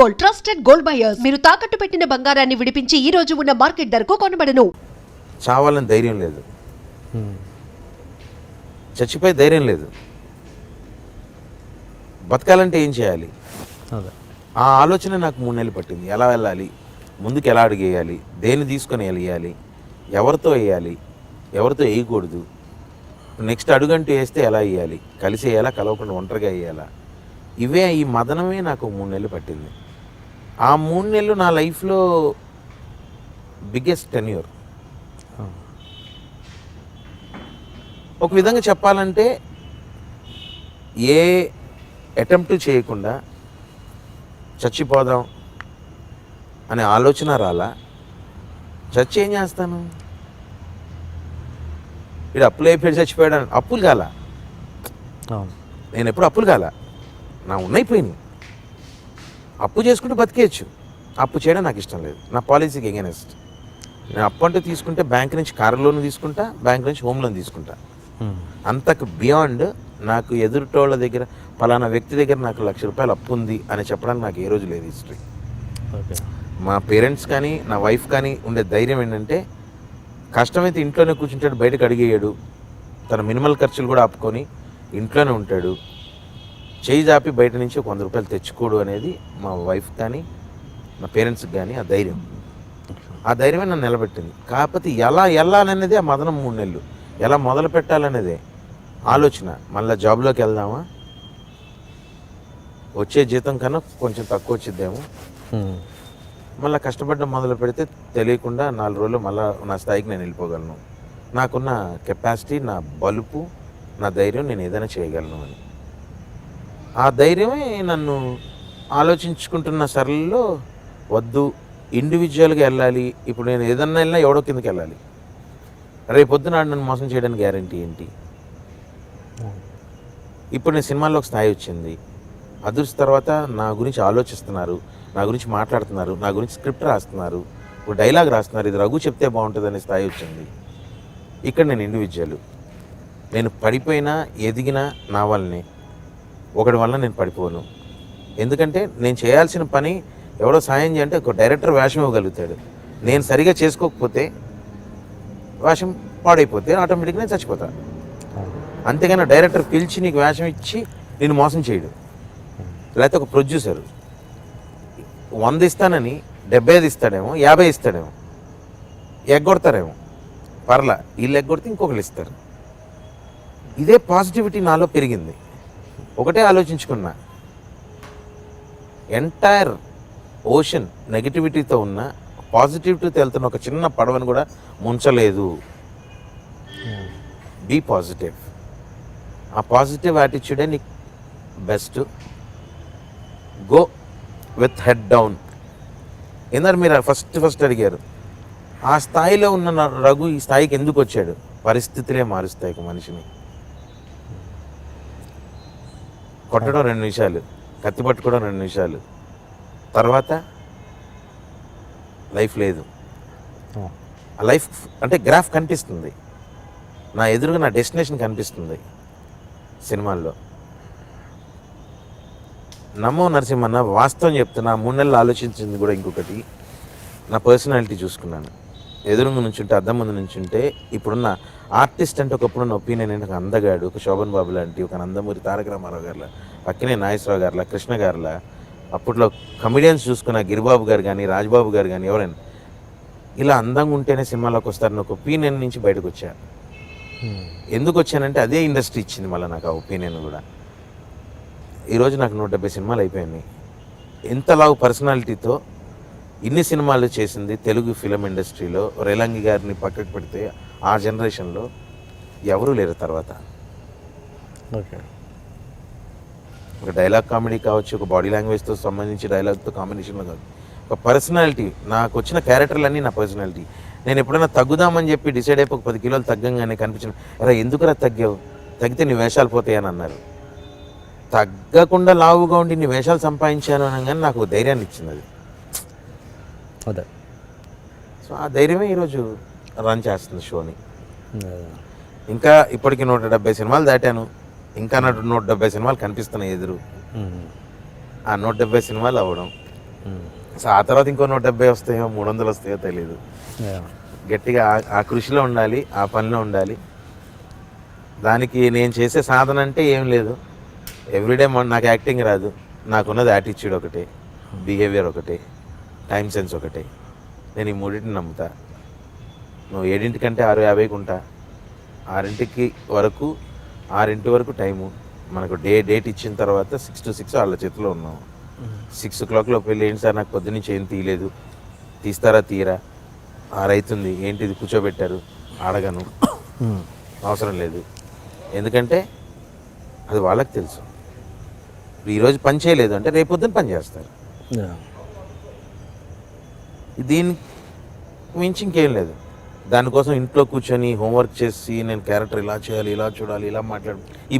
Gold, trusted gold buyers. మీరు తాకట్టు పెట్టిన బంగారాన్ని విడిపించి ఈ రోజు ఉన్న మార్కెట్ ధరకు కొనబడను. చావాలని ధైర్యం లేదు, చచ్చిపోయే ధైర్యం లేదు. బతకాలంటే ఏం చేయాలి? ఆ ఆలోచన నాకు 3 నెలలు పట్టింది. ఎలా వెళ్ళాలి, ముందుకు ఎలా అడుగేయాలి, దేన్ని తీసుకొని వెళ్ళాలి, ఎవరితో వేయాలి, ఎవరితో వేయకూడదు, నెక్స్ట్ అడుగంటూ వేస్తే ఎలా వేయాలి, కలిసి వేయాలా, కలవకుండా ఒంటరిగా వేయాలా, ఇవే ఈ మదనమే నాకు 3 నెలలు పట్టింది. ఆ 3 నెలలు నా లైఫ్లో బిగ్గెస్ట్ టెన్యూర్. ఒక విధంగా చెప్పాలంటే ఏ అటెంప్ట్ చేయకుండా చచ్చిపోదాం అనే ఆలోచన రాలా. చచ్చి ఏం చేస్తాను? ఇక్కడ అప్పులు అయిపోయి చచ్చిపోయాడు. అప్పులు కాల, నేను ఎప్పుడు అప్పులు కాల, నా ఉన్నైపోయినాయి. అప్పు చేసుకుంటే బతికేయచ్చు, అప్పు చేయడం నాకు ఇష్టం లేదు. నా పాలసీకి ఎగెనెస్ట్. నేను అప్పు అంటే తీసుకుంటే బ్యాంక్ నుంచి కార్ లోన్ తీసుకుంటా, బ్యాంక్ నుంచి హోమ్ లోన్ తీసుకుంటా. అంతకు బియాండ్ నాకు ఎదురుటోళ్ళ దగ్గర పలానా వ్యక్తి దగ్గర నాకు ₹1,00,000 అప్పు ఉంది అని చెప్పడానికి నాకు ఏ రోజు లేదు హిస్టరీ. మా పేరెంట్స్ కానీ నా వైఫ్ కానీ ఉండే ధైర్యం ఏంటంటే, కష్టమైతే ఇంట్లోనే కూర్చుంటాడు, బయటకు అడిగేయడు, తన మినిమల్ ఖర్చులు కూడా ఆపుకొని ఇంట్లోనే ఉంటాడు, చేయి జాపి బయట నుంచి ₹100 తెచ్చుకోడు అనేది మా వైఫ్ కానీ నా పేరెంట్స్కి కానీ ఆ ధైర్యమే నన్ను నిలబెట్టింది. కాకపోతే ఎలా వెళ్ళాలనేది ఆ మదనం 3 నెలలు. ఎలా మొదలు పెట్టాలనేదే ఆలోచన. మళ్ళీ జాబ్లోకి వెళ్దామా, వచ్చే జీతం కన్నా కొంచెం తక్కువ వచ్చిద్దేమో, మళ్ళీ కష్టపడడం మొదలు పెడితే తెలియకుండా 4 రోజులు మళ్ళీ నా స్థాయికి నేను వెళ్ళిపోగలను. నాకున్న కెపాసిటీ, నా బలుపు, నా ధైర్యం, నేను ఏదైనా చేయగలను అని. ఆ ధైర్యమే నన్ను ఆలోచించుకుంటున్న సరళలో వద్దు, ఇండివిజువల్గా వెళ్ళాలి. ఇప్పుడు నేను ఏదన్నా వెళ్ళినా ఎవడో కిందకి వెళ్ళాలి. రేపొద్దున నన్ను మోసం చేయడానికి గ్యారంటీ ఏంటి? ఇప్పుడు నేను సినిమాల్లో ఒక స్థాయి వచ్చింది. అదృష్ట తర్వాత నా గురించి ఆలోచిస్తున్నారు, నా గురించి మాట్లాడుతున్నారు, నా గురించి స్క్రిప్ట్ రాస్తున్నారు, ఒక డైలాగ్ రాస్తున్నారు, ఇది రఘు చెప్తే బాగుంటుంది అనే స్థాయి వచ్చింది. ఇక్కడ నేను ఇండివిజువల్. నేను పడిపోయినా ఎదిగినా నా వల్లనే, ఒకటి వల్ల నేను పడిపోను. ఎందుకంటే నేను చేయాల్సిన పని ఎవరో సాయం చేయంటే ఒక డైరెక్టర్ వేషం ఇవ్వగలుగుతాడు. నేను సరిగా చేసుకోకపోతే వేషం పాడైపోతే ఆటోమేటిక్గా నేను చచ్చిపోతాను. అంతేగాని డైరెక్టర్ పిలిచి నీకు వేషం ఇచ్చి నేను మోసం చేయడు. లేకపోతే ఒక ప్రొడ్యూసరు 100 ఇస్తానని 75 ఇస్తాడేమో, 50 ఇస్తాడేమో, ఎగ్గొడతారేమో, పర్లా వీళ్ళు ఎగ్గొడితే ఇంకొకరు ఇస్తారు. ఇదే పాజిటివిటీ నాలో పెరిగింది. ఒకటే ఆలోచించుకున్నా, ఎంటైర్ ఓషన్ నెగిటివిటీతో ఉన్న పాజిటివిటీతో వెళ్తున్న ఒక చిన్న పడవను కూడా ముంచలేదు. Be positive. ఆ పాజిటివ్ యాటిట్యూడే నీకు best. Go with head down. ఎందుకంటే మీరు ఫస్ట్ అడిగారు, ఆ స్థాయిలో ఉన్న రఘు ఈ స్థాయికి ఎందుకు వచ్చాడు? పరిస్థితులే మారుస్తాయి ఒక మనిషిని. కొట్టడం 2 నిమిషాలు, కత్తి పట్టుకోవడం 2 నిమిషాలు, తర్వాత లైఫ్ లేదు. ఆ లైఫ్ అంటే గ్రాఫ్ కనిపిస్తుంది నా ఎదురుగా, నా డెస్టినేషన్ కనిపిస్తుంది సినిమాల్లో. నమ్మో నరసింహన్న, వాస్తవం చెప్తున్నా, 3 నెలలు ఆలోచించింది కూడా ఇంకొకటి. నా పర్సనాలిటీ చూసుకున్నాను. ఎదురుగా నుంచుంటే, అద్దం ముందు నుంచుంటే, ఇప్పుడున్న ఆర్టిస్ట్ అంటే ఒకప్పుడున్న ఒపీనియన్ ఏంటి, ఒక అందగాడు, ఒక శోభన్ బాబు లాంటి, ఒక నందమూరి తారక రామారావు గారులా, పక్కనే నాగేశ్వరరావు గారులా, కృష్ణ గారులా, అప్పట్లో కమెడియన్స్ చూసుకున్న గిరిబాబు గారు కానీ, రాజ్బాబు గారు కానీ, ఎవరైనా ఇలా అందంగా ఉంటేనే సినిమాలోకి వస్తారని ఒక ఒపీనియన్ నుంచి బయటకు వచ్చాను. ఎందుకు వచ్చానంటే అదే ఇండస్ట్రీ ఇచ్చింది మళ్ళీ నాకు ఆ ఒపీనియన్ కూడా. ఈరోజు నాకు 170 సినిమాలు అయిపోయినాయి. ఇంతలాగా పర్సనాలిటీతో ఇన్ని సినిమాలు చేసింది తెలుగు ఫిలిం ఇండస్ట్రీలో రేలంగి గారిని పక్కకు పెడితే ఆ జనరేషన్లో ఎవరూ లేరు తర్వాత. ఓకే, ఒక డైలాగ్ కామెడీ కావచ్చు, ఒక బాడీ లాంగ్వేజ్తో సంబంధించి డైలాగ్తో కాంబినేషన్లో కాదు, ఒక పర్సనాలిటీ. నాకు వచ్చిన క్యారెక్టర్లన్నీ నా పర్సనాలిటీ. నేను ఎప్పుడైనా తగ్గుదామని చెప్పి డిసైడ్ అయిపోయి ఒక 10 కిలోలు తగ్గంగానే కనిపించిన, అరే ఎందుకురా తగ్గావు, తగ్గితే నీ వేషాలు పోతాయని అన్నారు. తగ్గకుండా లావుగా ఉండి నీ వేషాలు సంపాదించాను అనగానే నాకు ధైర్యాన్ని ఇచ్చింది అది. అదే, సో ఆ ధైర్యమే ఈరోజు రన్ చేస్తుంది షోని. ఇంకా ఇప్పటికీ 170 సినిమాలు దాటాను. ఇంకా 170 సినిమాలు కనిపిస్తున్నాయి ఎదురు. ఆ 170 సినిమాలు అవ్వడం, సో ఆ తర్వాత ఇంకో 170 వస్తాయో 300 వస్తాయో తెలియదు. గట్టిగా ఆ కృషిలో ఉండాలి, ఆ పనిలో ఉండాలి. దానికి నేను చేసే సాధన అంటే ఏం లేదు. ఎవ్రీడే నాకు యాక్టింగ్ రాదు, నాకున్నది యాటిట్యూడ్ ఒకటే, బిహేవియర్ ఒకటే, టైం సెన్స్ ఒకటే. నేను ఈ మూడింటిని నమ్ముతా. నువ్వు 7:00 6:50 ఉంటా, 6 వరకు టైము. మనకు డేట్ ఇచ్చిన తర్వాత 6 to 6 వాళ్ళ చేతిలో ఉన్నాం. 6 o'clock వెళ్ళి ఏంటి సార్ నాకు పొద్దున్నుంచి ఏం తీయలేదు, తీస్తారా తీయరా, 6 అవుతుంది ఏంటిది కూర్చోబెట్టారు అడగను, అవసరం లేదు. ఎందుకంటే అది వాళ్ళకి తెలుసు. ఈరోజు పని చేయలేదు అంటే రేపు పొద్దున్న పని చేస్తారు. దీనికి మించి ఇంకేం లేదు. దానికోసం ఇంట్లో కూర్చొని హోంవర్క్ చేసి నేను క్యారెక్టర్ ఇలా చేయాలి, ఇలా చూడాలి, ఇలా మాట్లాడు, ఈ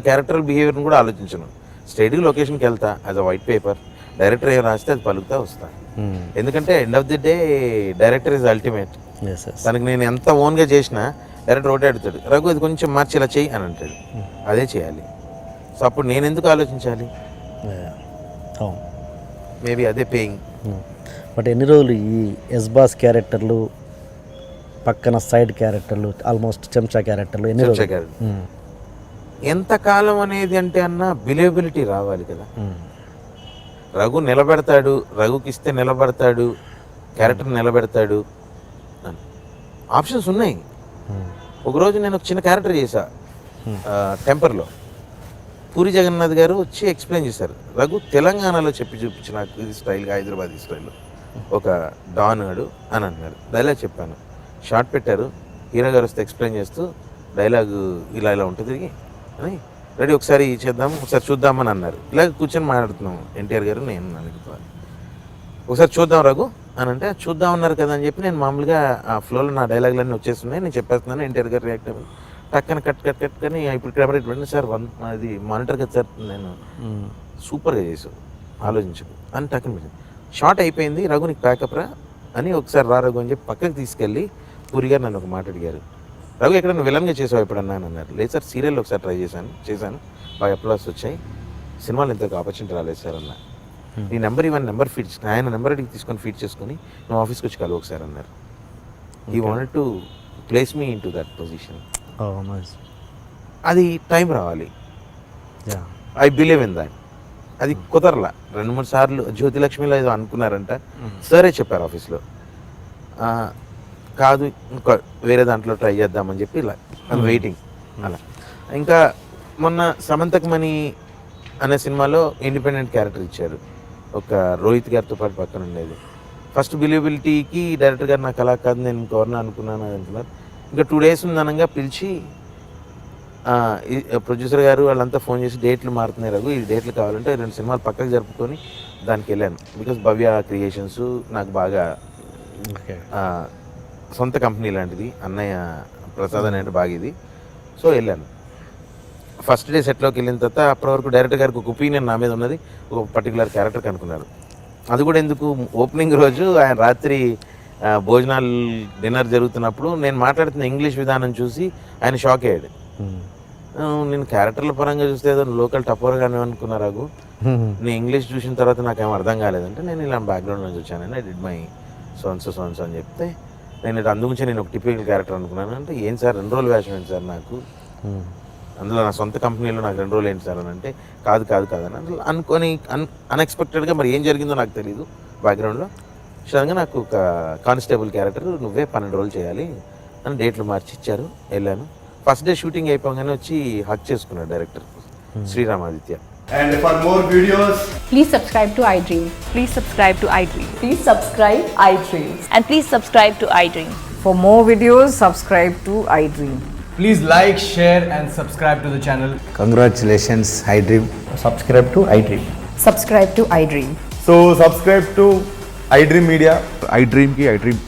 క్యారెక్టరల్ బిహేవియర్ని కూడా ఆలోచించను. స్ట్రైట్గా లొకేషన్కి వెళ్తా, as a white paper, director ఏం రాస్తే అది పలుకుతా వస్తా. ఎందుకంటే end of the day director is ultimate. తనకి నేను ఎంత ఓన్గా చేసినా డైరెక్టర్ ఒకటే అడుగుతాడు, రఘు ఇది కొంచెం మార్చి ఇలా చెయ్యి అని అంటాడు, అదే చేయాలి. సో అప్పుడు నేను ఎందుకు ఆలోచించాలి? మేబీ అదే పేయింగ్. బట్ ఎన్ని రోజులు ఈ ఎస్బాస్ క్యారెక్టర్లు పక్కన సైడ్ క్యారెక్టర్లు ఆల్మోస్ట్ చెంచా క్యారెక్టర్లు ఎన్ని రోజులు? ఎంతకాలం అనేది అంటే అన్న బిలీవబిలిటీ రావాలి కదా. రఘు నిలబెడతాడు, రఘుకి ఇస్తే నిలబడతాడు, క్యారెక్టర్ నిలబెడతాడు, ఆప్షన్స్ ఉన్నాయి. ఒకరోజు నేను ఒక చిన్న క్యారెక్టర్ చేశా టెంపర్లో. పూరి జగన్నాథ్ గారు వచ్చి ఎక్స్ప్లెయిన్ చేశారు, రఘు తెలంగాణలో చెప్పి చూపించి నాకు ఇది స్టైల్గా, హైదరాబాద్ స్టైల్లో ఒక డాన్ ఆడు అని అన్నారు. డైలాగ్ చెప్పాను, షార్ట్ పెట్టారు. హీరో గారు వస్తే ఎక్స్ప్లెయిన్ చేస్తూ డైలాగు ఇలా ఇలా ఉంటుంది అని, రెడీ ఒకసారి చేద్దాము, ఒకసారి చూద్దామని అన్నారు. ఇలాగ కూర్చొని మాట్లాడుతున్నాము ఎన్టీఆర్ గారు, నేను అనుకున్నాను. ఒకసారి చూద్దాం రఘు అని అంటే చూద్దాం అన్నారు కదా అని చెప్పి నేను మామూలుగా ఆ ఫ్లోలో నా డైలాగులన్నీ వచ్చేస్తున్నాయి, నేను చెప్పేస్తున్నాను. ఎన్టీఆర్ గారు రియాక్ట్ అయ్యి టక్కన కట్ కానీ ఇప్పుడు కెమెరా ఇటువంటి సార్ అది మానిటర్ కదా సార్, నేను సూపర్గా చేసావు ఆలోచించకు అని టక్కన షార్ట్ అయిపోయింది. రఘు నీకు ప్యాకప్ రా అని ఒకసారి రా రఘు అని చెప్పి పక్కకి తీసుకెళ్ళి పూరి గారు నన్ను ఒక మాట అడిగారు, రఘు ఎక్కడన్నా విలన్గా చేసావు ఎప్పుడన్నా అని అన్నారు. లేదు సార్ సీరియల్లో ఒకసారి ట్రై చేశాను, బాగా అప్లాస్ వచ్చాయి, సినిమాలు ఇంతకు ఆపర్చునిటీ రాలేదు సార్ అన్న. నీ నెంబర్ ఇవన్నీ నెంబర్ ఫీడ్, ఆయన నెంబర్ అడిగి తీసుకొని ఫీడ్ చేసుకొని నువ్వు ఆఫీస్కి వచ్చి కలువు ఒకసారి అన్నారు. He wanted to place me in to that position. అది టైం రావాలి. I believe in that. అది కుదరలా. 2-3 సార్లు జ్యోతిలక్ష్మిలో ఏదో అనుకున్నారంట, సరే చెప్పారు ఆఫీస్లో, కాదు ఇంకా వేరే దాంట్లో ట్రై చేద్దామని చెప్పి ఇలా వెయిటింగ్ అలా. ఇంకా మొన్న సమంతక్ మణి అనే సినిమాలో ఇండిపెండెంట్ క్యారెక్టర్ ఇచ్చారు, ఒక రోహిత్ గారితో పాటు పక్కన ఉండేది. ఫస్ట్ బిలీవబిలిటీకి డైరెక్టర్ గారు నాకు అలా కాదు, నేను ఇంకెవరిని అనుకున్నాను అని అంటున్నారు. ఇంకా 2 days ఉందనగా పిలిచి ప్రొడ్యూసర్ గారు వాళ్ళంతా ఫోన్ చేసి డేట్లు మారుతున్నాయి రఘు, ఈ డేట్లు కావాలంటే 2 సినిమాలు పక్కకు జరుపుకొని దానికి వెళ్ళాను. బికాస్ భవ్య క్రియేషన్స్ నాకు బాగా సొంత కంపెనీ లాంటిది, అన్నయ్య ప్రసాద్ అనేది బాగా ఇది. సో వెళ్ళాను. ఫస్ట్ డే సెట్లోకి వెళ్ళిన తర్వాత అప్పటి వరకు డైరెక్టర్ గారికి ఒక ఒపీనియన్ నా మీద ఉన్నది, ఒక పర్టికులర్ క్యారెక్టర్ కనుక్కున్నారు. అది కూడా ఎందుకు, ఓపెనింగ్ రోజు ఆయన రాత్రి భోజనాలు డిన్నర్ జరుగుతున్నప్పుడు నేను మాట్లాడుతున్న ఇంగ్లీష్ విధానం చూసి ఆయన షాక్ అయ్యాడు. నేను క్యారెక్టర్ల పరంగా చూస్తే ఏదో లోకల్ టప్పర్గానే అనుకున్నా రఘు, నేను ఇంగ్లీష్ చూసిన తర్వాత నాకేం అర్థం కాలేదంటే నేను ఇలా బ్యాక్గ్రౌండ్ నుంచి వచ్చాను, ఐ డిడ్ మై సోన్స్ అని చెప్తే నేను అందుగురించి నేను ఒక టిపికల్ క్యారెక్టర్ అనుకున్నాను. అంటే ఏం సార్ 2 రోజులు వేషం ఏంటి సార్ నాకు, అందులో నా సొంత కంపెనీలో నాకు 2 రోజులు ఏంటి సార్ అని అంటే కాదు అని అనుకొని అన్ఎక్స్పెక్టెడ్గా మరి ఏం జరిగిందో నాకు తెలియదు బ్యాక్గ్రౌండ్లో. సడన్గా నాకు ఒక కానిస్టేబుల్ క్యారెక్టర్ నువ్వే 12 రోజులు చేయాలి అని డేట్లు మార్చి ఇచ్చారు. వెళ్ళాను. ఫస్ట్ డే షూటింగ్ అయిపోగానే వచ్చి హక్ చేసుకున్నాడు director Sriramaditya. And for more videos, Please subscribe to iDream. Please subscribe to iDream. Please subscribe iDream. And please subscribe to iDream. For more videos, subscribe to iDream. please like, share and subscribe to the channel. Congratulations, iDream. Subscribe to iDream. Subscribe to iDream. So subscribe to iDream Media. iDream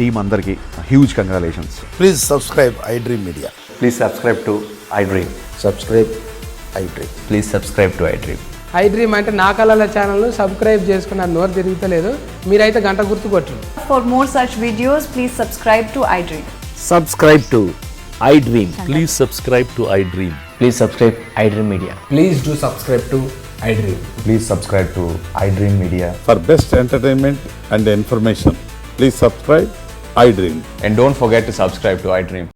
team అందరికి huge congratulations. Please subscribe iDream Media. Please subscribe to iDream. Subscribe iDream. Please subscribe to iDream. iDream అంటే నా కళల ఛానల్ను subscribe చేసుకున్న నోరు తిరుగుతలేదు, మీరైతే గంట గుర్తు కొట్టండి. For more such videos, please subscribe to iDream. Subscribe to iDream. Please subscribe to iDream. Please subscribe iDream Media. Please do subscribe to iDream. Please subscribe to iDream Media. For best entertainment and information, please subscribe iDream. And don't forget to subscribe to iDream.